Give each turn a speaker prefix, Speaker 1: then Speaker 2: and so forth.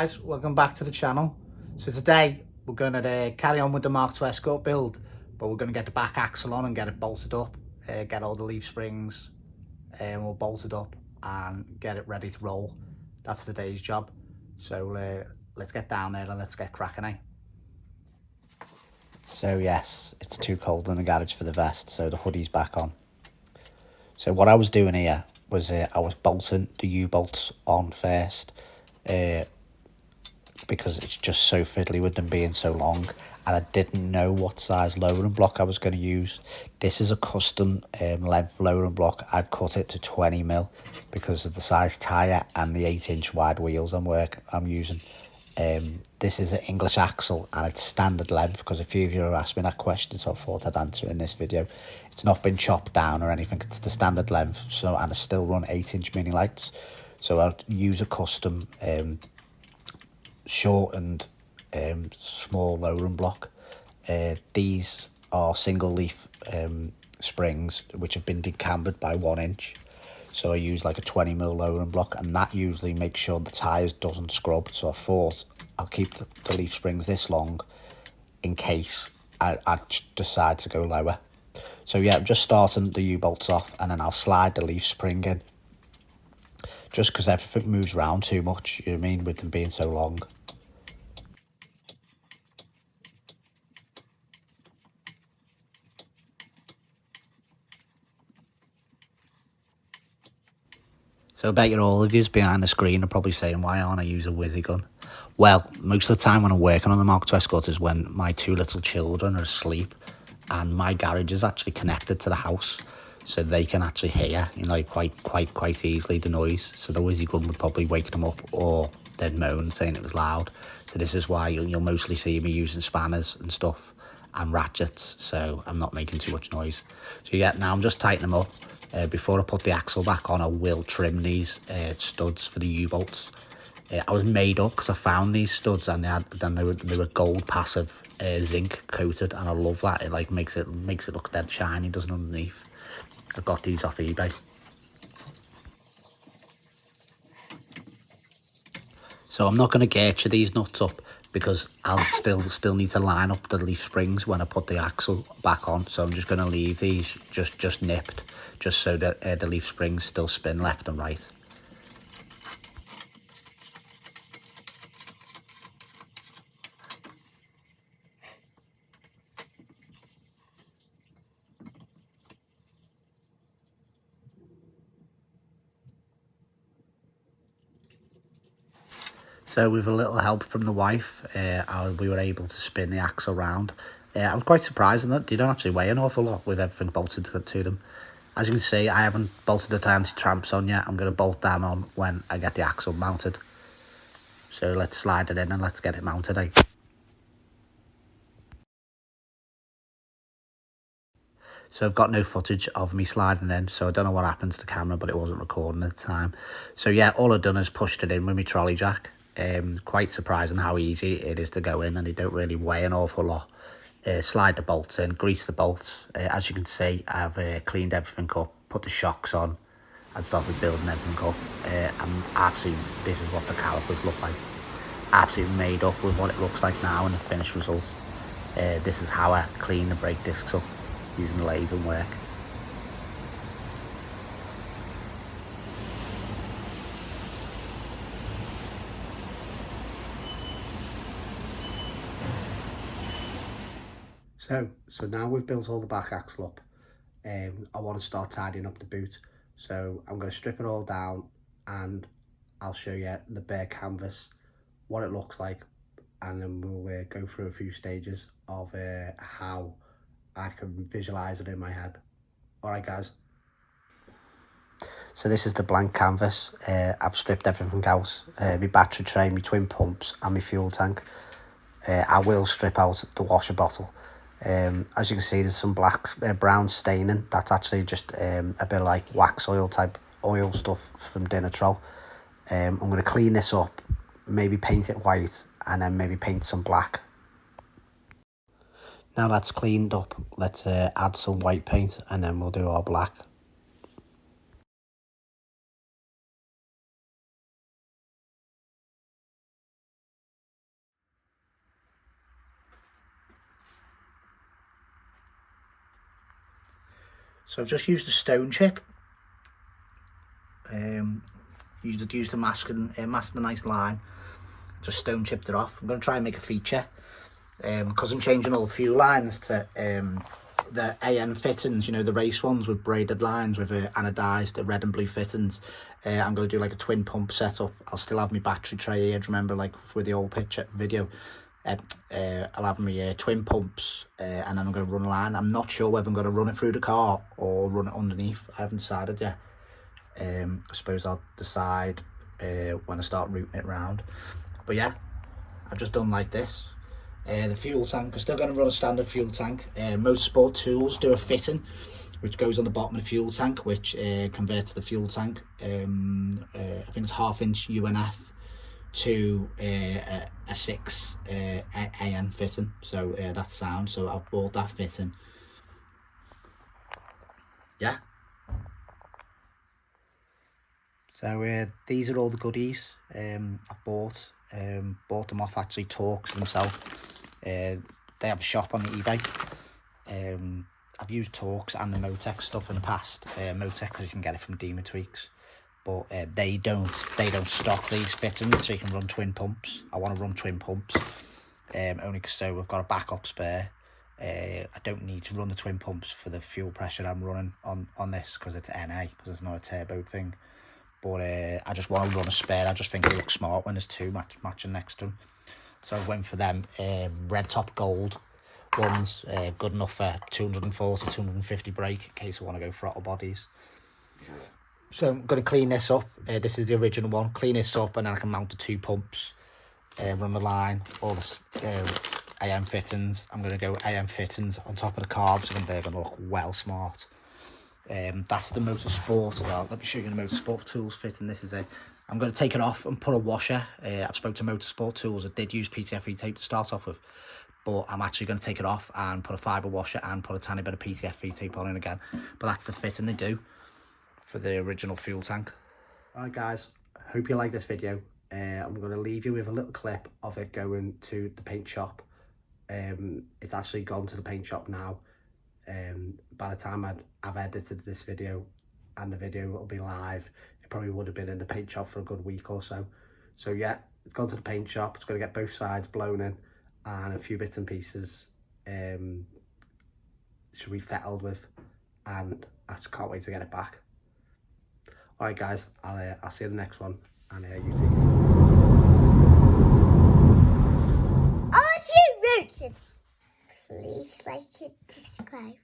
Speaker 1: guys, welcome back to the channel. So today we're going to carry on with the Mark II Escort build, but we're going to get the back axle on and get it bolted up, get all the leaf springs all bolted up and get it ready to roll. That's today's job. So let's get down there and let's get cracking, eh? So yes, it's too cold in the garage for the vest, so the hoodie's back on. So what I was doing here was I was bolting the U-bolts on first, because it's just so fiddly with them being so long, and I didn't know what size lowering block I was going to use. This is a custom length lowering block. I've cut it to 20mm because of the size tyre and the 8-inch wide wheels I'm using. This is an English axle and it's standard length, because a few of you have asked me that question, so I thought I'd answer in this video. It's not been chopped down or anything, it's the standard length. So, and I still run 8-inch mini lights, so I'll use a custom shortened small lowering block. These are single leaf springs which have been decambered by 1 inch, so I use like a 20mm lowering block, and that usually makes sure the tyres doesn't scrub. So I thought I'll keep the leaf springs this long in case I decide to go lower. So yeah, I'm just starting the U-bolts off, and then I'll slide the leaf spring in, just because everything moves around too much, you know what I mean, with them being so long. So I bet you all of yous behind the screen are probably saying, why aren't I using a whizzy gun? Well, most of the time when I'm working on the Mark II Escort is when my 2 little children are asleep, and my garage is actually connected to the house, so they can actually hear, you know, quite easily the noise. So the whizzy gun would probably wake them up, or they'd moan saying it was loud. So this is why you'll mostly see me using spanners and stuff and ratchets, so I'm not making too much noise. So yeah, now I'm just tightening them up. Before I put the axle back on, I will trim these studs for the U-bolts. I was made up because I found these studs, and they were gold passive zinc coated, and I love that. It like makes it look dead shiny, doesn't it, underneath. I got these off eBay. So I'm not going to get you these nuts up, because I'll still need to line up the leaf springs when I put the axle back on. So I'm just going to leave these just nipped, just so that the leaf springs still spin left and right. So with a little help from the wife, we were able to spin the axle round. I was quite surprised in that they don't actually weigh an awful lot with everything bolted to them. As you can see, I haven't bolted the anti-tramps on yet. I'm going to bolt them on when I get the axle mounted. So let's slide it in and let's get it mounted, eh? So I've got no footage of me sliding in, so I don't know what happened to the camera, but it wasn't recording at the time. So yeah, all I've done is pushed it in with my trolley jack. Quite surprising how easy it is to go in, and they don't really weigh an awful lot. Slide the bolts in, grease the bolts. As you can see, I've cleaned everything up, put the shocks on, and started building everything up. And absolutely, this is what the calipers look like. Absolutely made up with what it looks like now in the finished result. This is how I clean the brake discs up, using the lathe and work. So now we've built all the back axle up, I want to start tidying up the boot. So I'm going to strip it all down, and I'll show you the bare canvas, what it looks like, and then we'll go through a few stages of how I can visualize it in my head. All right, guys. So this is the blank canvas. I've stripped everything out, my battery tray, my twin pumps and my fuel tank. I will strip out the washer bottle. As you can see, there's some brown staining. That's actually just a bit of like wax oil type oil stuff from dinner troll. I'm going to clean this up, maybe paint it white, and then maybe paint some black. Now that's cleaned up, let's add some white paint, and then we'll do our black. So I've just used a stone chip. Used a mask and a nice line. Just stone chipped it off. I'm going to try and make a feature. Because I'm changing all the fuel lines to the AN fittings, you know, the race ones with braided lines with anodised red and blue fittings. I'm going to do like a twin pump setup. I'll still have my battery tray here. Do you remember, like with the old picture video? I'll have my twin pumps, and then I'm going to run a line. I'm not sure whether I'm going to run it through the car or run it underneath. I haven't decided yet. I suppose I'll decide when I start routing it around. But yeah, I've just done like this. The fuel tank, I'm still going to run a standard fuel tank. Motorsport Tools do a fitting which goes on the bottom of the fuel tank, which converts the fuel tank. I think it's 1/2 inch UNF to a 6 AN fitting. So that's sound. So I've bought that fitting. Yeah. So these are all the goodies I've bought. Bought them off actually Torx themselves. They have a shop on eBay. I've used Torx and the Motec stuff in the past. Motec, because you can get it from Dema Tweaks, but they don't stock these fittings, so you can run twin pumps. I want to run twin pumps, only because so we've got a backup spare. I don't need to run the twin pumps for the fuel pressure I'm running on this, because it's NA, because it's not a turbo thing. But I just want to run a spare. I just think it looks smart when there's two matching next to them. So I went for them red top gold ones, good enough for 240, 250 brake in case I want to go throttle bodies. So I'm going to clean this up. This is the original one. Clean this up, and then I can mount the two pumps, run the line, all the AM fittings. I'm going to go AM fittings on top of the carbs, and they're going to look well smart. That's the Motorsport. Well, let me show you the Motorsport Tools fitting. This is it. I'm going to take it off and put a washer. I've spoke to Motorsport Tools. I did use PTFE tape to start off with, but I'm actually going to take it off and put a fibre washer and put a tiny bit of PTFE tape on it again. But that's the fitting they do for the original fuel tank. Alright guys, hope you like this video. I'm going to leave you with a little clip of it going to the paint shop. It's actually gone to the paint shop now. By the time I've edited this video and the video will be live, it probably would have been in the paint shop for a good week or so. So yeah, it's gone to the paint shop. It's going to get both sides blown in and a few bits and pieces should be fettled with, and I just can't wait to get it back. Alright guys, I'll see you in the next one, and you take it easy.
Speaker 2: Please like and subscribe.